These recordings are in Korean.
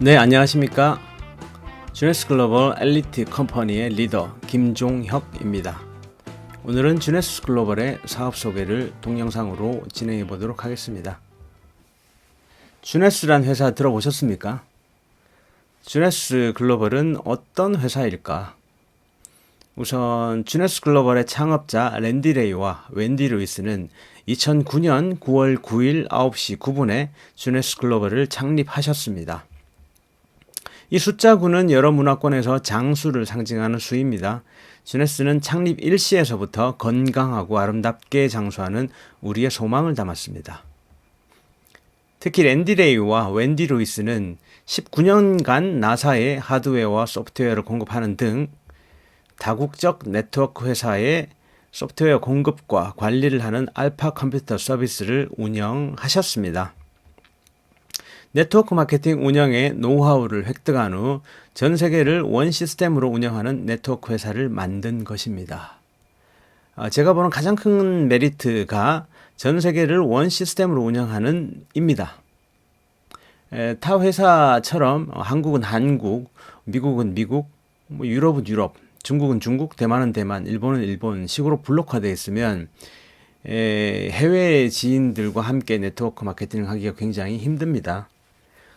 네, 안녕하십니까. 주네스 글로벌 엘리트 컴퍼니의 리더 김종혁입니다. 오늘은 주네스 글로벌의 사업 소개를 동영상으로 진행해 보도록 하겠습니다. 주네스란 회사 들어보셨습니까? 주네스 글로벌은 어떤 회사일까? 우선 주네스 글로벌의 창업자 랜디 레이와 웬디 루이스는 2009년 9월 9일 9시 9분에 주네스 글로벌을 창립하셨습니다. 이 숫자 9는 여러 문화권에서 장수를 상징하는 수입니다. 주네스는 창립 일시에서부터 건강하고 아름답게 장수하는 우리의 소망을 담았습니다. 특히 랜디 레이와 웬디 루이스는 19년간 나사에 하드웨어와 소프트웨어를 공급하는 등 다국적 네트워크 회사의 소프트웨어 공급과 관리를 하는 알파 컴퓨터 서비스를 운영하셨습니다. 네트워크 마케팅 운영의 노하우를 획득한 후 전 세계를 원 시스템으로 운영하는 네트워크 회사를 만든 것입니다. 제가 보는 가장 큰 메리트가 전 세계를 원 시스템으로 운영하는 입니다. 타 회사처럼 한국은 한국, 미국은 미국, 유럽은 유럽, 중국은 중국, 대만은 대만, 일본은 일본 식으로 블록화되어 있으면 해외 지인들과 함께 네트워크 마케팅을 하기가 굉장히 힘듭니다.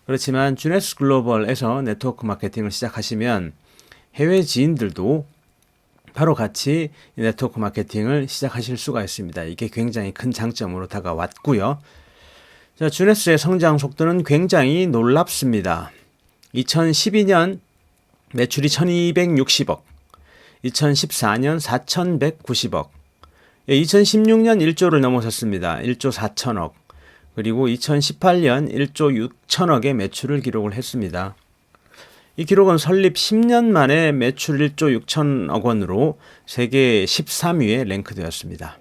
그렇지만 주네스 글로벌에서 네트워크 마케팅을 시작하시면 해외 지인들도 바로 같이 네트워크 마케팅을 시작하실 수가 있습니다. 이게 굉장히 큰 장점으로 다가왔고요. 자, 주네스의 성장 속도는 굉장히 놀랍습니다. 2012년 매출이 1260억, 2014년 4190억, 2016년 1조를 넘어섰습니다. 1조 4천억. 그리고 2018년 1조 6천억의 매출을 기록을 했습니다. 이 기록은 설립 10년 만에 매출 1조 6천억 원으로 세계 13위에 랭크되었습니다.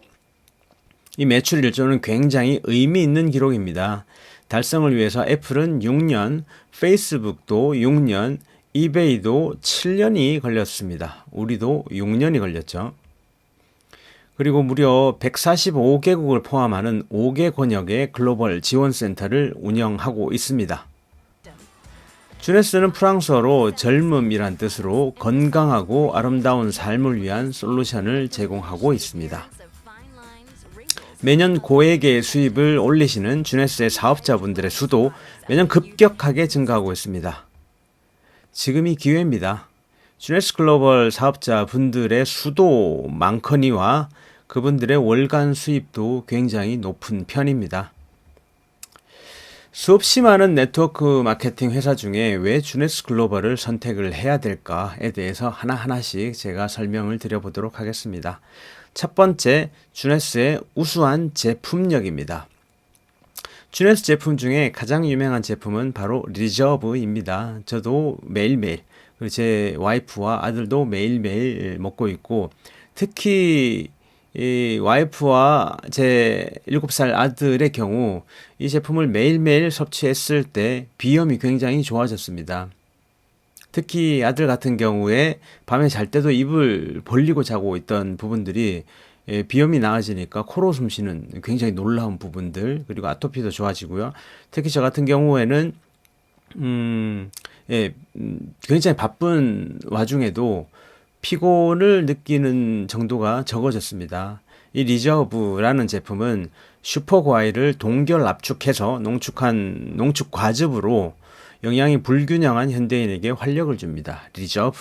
이 매출 1조는 굉장히 의미 있는 기록입니다. 달성을 위해서 애플은 6년, 페이스북도 6년, 이베이도 7년이 걸렸습니다. 우리도 6년이 걸렸죠. 그리고 무려 145개국을 포함하는 5개 권역의 글로벌 지원센터를 운영하고 있습니다. 주네스는 프랑스어로 젊음이란 뜻으로 건강하고 아름다운 삶을 위한 솔루션을 제공하고 있습니다. 매년 고액의 수입을 올리시는 주네스의 사업자분들의 수도 매년 급격하게 증가하고 있습니다. 지금이 기회입니다. 주네스 글로벌 사업자 분들의 수도 많거니와 그분들의 월간 수입도 굉장히 높은 편입니다. 수없이 많은 네트워크 마케팅 회사 중에 왜 주네스 글로벌을 선택을 해야 될까에 대해서 하나하나씩 제가 설명을 드려보도록 하겠습니다. 첫 번째, 주네스의 우수한 제품력입니다. 주네스 제품 중에 가장 유명한 제품은 바로 리저브입니다. 저도 매일매일, 제 와이프와 아들도 매일매일 먹고 있고, 특히 이 와이프와 제 7살 아들의 경우 이 제품을 매일매일 섭취했을 때 비염이 굉장히 좋아졌습니다. 특히 아들 같은 경우에 밤에 잘 때도 입을 벌리고 자고 있던 부분들이 비염이 나아지니까 코로 숨 쉬는 굉장히 놀라운 부분들, 그리고 아토피도 좋아지고요. 특히 저 같은 경우에는 굉장히 바쁜 와중에도 피곤을 느끼는 정도가 적어졌습니다. 이 리저브라는 제품은 슈퍼 과일을 동결 압축해서 농축 과즙으로 영양이 불균형한 현대인에게 활력을 줍니다. 리저브.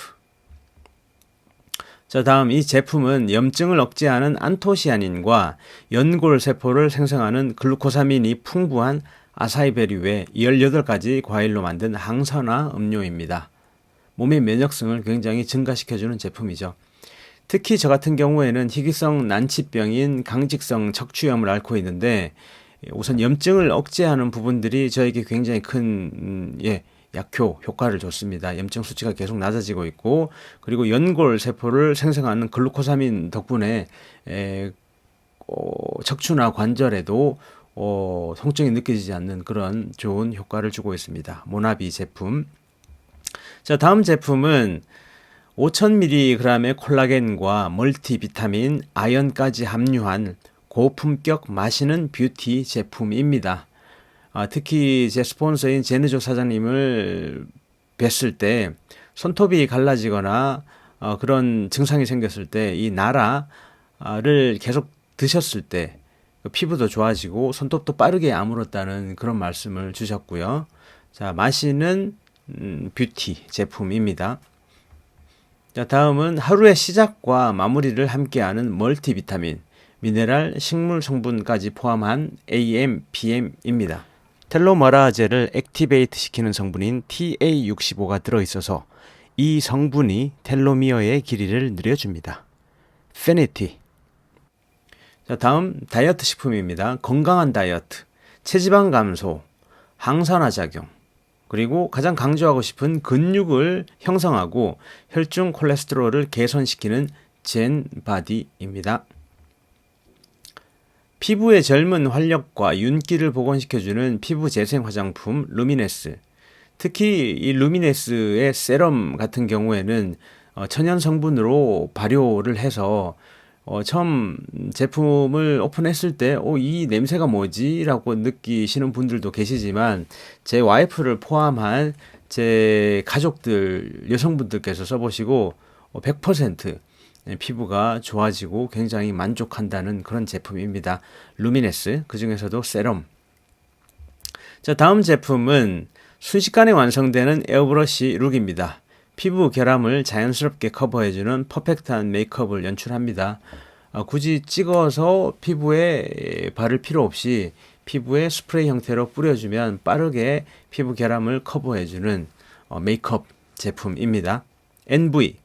자, 다음 이 제품은 염증을 억제하는 안토시아닌과 연골 세포를 생성하는 글루코사민이 풍부한 아사이베리 외 18가지 과일로 만든 항산화 음료입니다. 몸의 면역성을 굉장히 증가시켜주는 제품이죠. 특히 저 같은 경우에는 희귀성 난치병인 강직성 척추염을 앓고 있는데 우선 염증을 억제하는 부분들이 저에게 굉장히 큰 약효 효과를 줬습니다. 염증 수치가 계속 낮아지고 있고, 그리고 연골 세포를 생성하는 글루코사민 덕분에 척추나 관절에도 통증이 느껴지지 않는 그런 좋은 효과를 주고 있습니다. 모나비 제품. 자, 다음 제품은 5000mg의 콜라겐과 멀티비타민, 아연까지 함유한 고품격 마시는 뷰티 제품입니다. 특히 제 스폰서인 제느조 사장님을 뵀을 때 손톱이 갈라지거나 그런 증상이 생겼을 때 이 나라를 계속 드셨을 때 피부도 좋아지고 손톱도 빠르게 아물었다는 그런 말씀을 주셨고요. 자, 마시는 뷰티 제품입니다. 자, 다음은 하루의 시작과 마무리를 함께하는 멀티비타민, 미네랄, 식물 성분까지 포함한 AM, PM입니다. 텔로머라제를 액티베이트 시키는 성분인 TA65가 들어있어서 이 성분이 텔로미어의 길이를 늘려줍니다. 페니티. 자, 다음 다이어트 식품입니다. 건강한 다이어트, 체지방 감소, 항산화 작용, 그리고 가장 강조하고 싶은 근육을 형성하고 혈중 콜레스테롤을 개선시키는 젠바디입니다. 피부의 젊은 활력과 윤기를 복원시켜주는 피부 재생 화장품 루미네스. 특히 이 루미네스의 세럼 같은 경우에는 천연 성분으로 발효를 해서 처음 제품을 오픈했을 때 이 냄새가 뭐지? 라고 느끼시는 분들도 계시지만 제 와이프를 포함한 제 가족들, 여성분들께서 써보시고 100% 피부가 좋아지고 굉장히 만족한다는 그런 제품입니다. 루미네스, 그 중에서도 세럼. 자, 다음 제품은 순식간에 완성되는 에어브러쉬 룩입니다. 피부 결함을 자연스럽게 커버해주는 퍼펙트한 메이크업을 연출합니다. 굳이 찍어서 피부에 바를 필요 없이 피부에 스프레이 형태로 뿌려주면 빠르게 피부 결함을 커버해주는 메이크업 제품입니다. NV.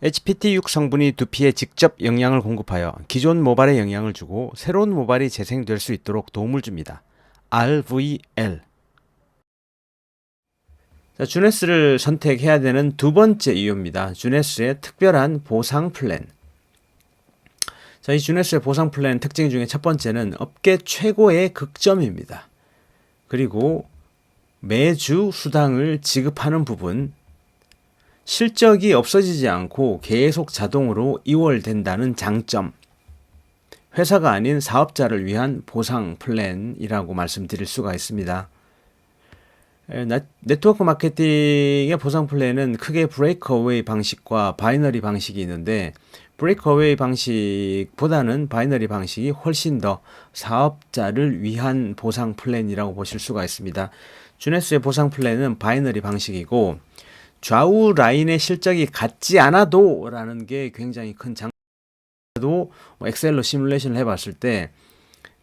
HPT6 성분이 두피에 직접 영양을 공급하여 기존 모발에 영향을 주고 새로운 모발이 재생될 수 있도록 도움을 줍니다. RVL. 자, 주네스를 선택해야 되는 두 번째 이유입니다. 주네스의 특별한 보상 플랜. 자, 이 주네스의 보상 플랜 특징 중에 첫 번째는 업계 최고의 극점입니다. 그리고 매주 수당을 지급하는 부분, 실적이 없어지지 않고 계속 자동으로 이월된다는 장점, 회사가 아닌 사업자를 위한 보상 플랜이라고 말씀드릴 수가 있습니다. 네트워크 마케팅의 보상 플랜은 크게 브레이크어웨이 방식과 바이너리 방식이 있는데 브레이크어웨이 방식보다는 바이너리 방식이 훨씬 더 사업자를 위한 보상 플랜이라고 보실 수가 있습니다. 주네스의 보상 플랜은 바이너리 방식이고 좌우 라인의 실적이 같지 않아도 라는 게 굉장히 큰 장점도 엑셀로 시뮬레이션을 해봤을 때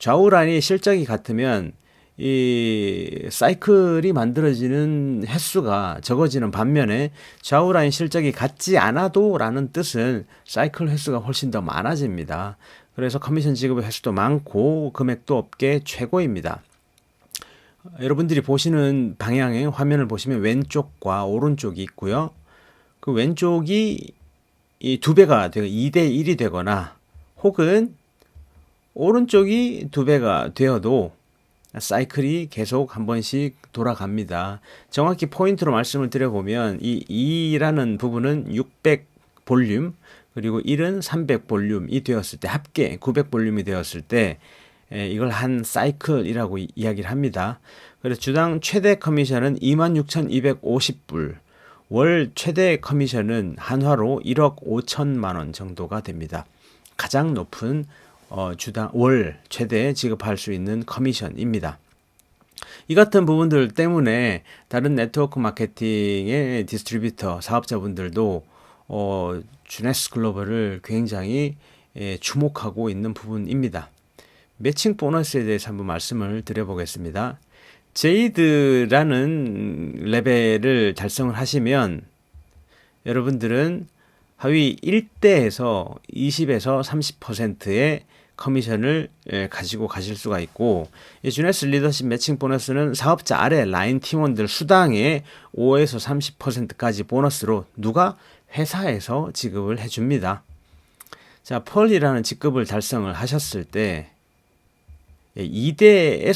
좌우 라인의 실적이 같으면 이 사이클이 만들어지는 횟수가 적어지는 반면에 좌우 라인 실적이 같지 않아도 라는 뜻은 사이클 횟수가 훨씬 더 많아집니다. 그래서 커미션 지급의 횟수도 많고 금액도 업계 최고입니다. 여러분들이 보시는 방향의 화면을 보시면 왼쪽과 오른쪽이 있고요. 그 왼쪽이 이 2배가 되고 2대1이 되거나 혹은 오른쪽이 2배가 되어도 사이클이 계속 한 번씩 돌아갑니다. 정확히 포인트로 말씀을 드려보면 이 2라는 부분은 600 볼륨 그리고 1은 300 볼륨이 되었을 때 합계 900 볼륨이 되었을 때 이걸 한 사이클이라고 이야기를 합니다. 그래서 주당 최대 커미션은 26,250불, 월 최대 커미션은 한화로 1억 5천만 원 정도가 됩니다. 가장 높은 주당 월 최대 지급할 수 있는 커미션입니다. 이 같은 부분들 때문에 다른 네트워크 마케팅의 디스트리뷰터 사업자분들도 주네스 글로벌을 굉장히 주목하고 있는 부분입니다. 매칭 보너스에 대해서 한번 말씀을 드려보겠습니다. 제이드라는 레벨을 달성을 하시면 여러분들은 하위 1대에서 20에서 30%의 커미션을 가지고 가실 수가 있고 이 주네스 리더십 매칭 보너스는 사업자 아래 라인 팀원들 수당의 5에서 30%까지 보너스로 누가 회사에서 지급을 해줍니다. 자, 펄이라는 직급을 달성을 하셨을 때 2대의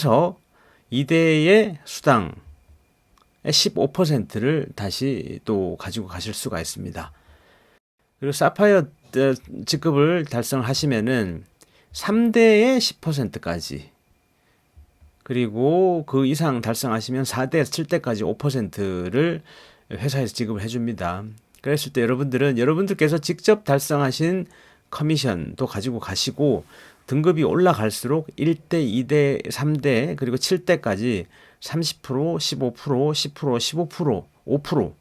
수당의 15%를 다시 또 가지고 가실 수가 있습니다. 그리고 사파이어 직급을 달성하시면은 3대의 10%까지 그리고 그 이상 달성하시면 4대에서 7대까지 5%를 회사에서 지급을 해줍니다. 그랬을 때 여러분들께서 직접 달성하신 커미션도 가지고 가시고 등급이 올라갈수록 1대, 2대, 3대 그리고 7대까지 30%, 15%, 10%, 15%,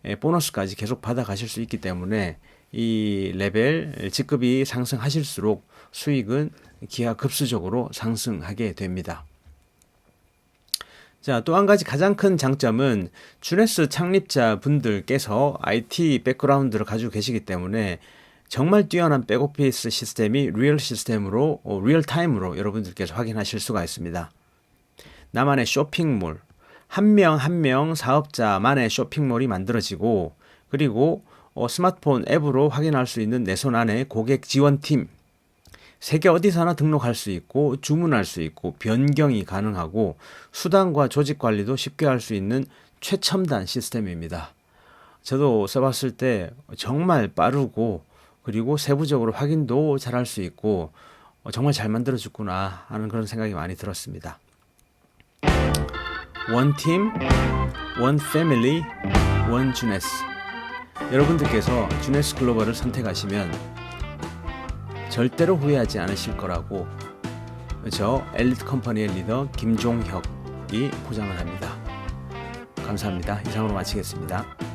5%의 보너스까지 계속 받아 가실 수 있기 때문에 이 레벨 직급이 상승하실수록 수익은 기하급수적으로 상승하게 됩니다. 자, 또 한 가지 가장 큰 장점은 주네스 창립자 분들께서 IT 백그라운드를 가지고 계시기 때문에 정말 뛰어난 백오피스 시스템이 리얼타임으로 여러분들께서 확인하실 수가 있습니다. 나만의 쇼핑몰, 한 명 한 명 사업자만의 쇼핑몰이 만들어지고 그리고 스마트폰 앱으로 확인할 수 있는 내 손 안에 고객 지원팀, 세계 어디서나 등록할 수 있고 주문할 수 있고 변경이 가능하고 수당과 조직 관리도 쉽게 할 수 있는 최첨단 시스템입니다. 저도 써봤을 때 정말 빠르고 그리고 세부적으로 확인도 잘 할 수 있고 정말 잘 만들어졌구나 하는 그런 생각이 많이 들었습니다. One team, one family, one 주네스. 여러분들께서 주네스 글로벌을 선택하시면 절대로 후회하지 않으실 거라고 저 엘리트 컴퍼니의 리더 김종혁이 보장을 합니다. 감사합니다. 이상으로 마치겠습니다.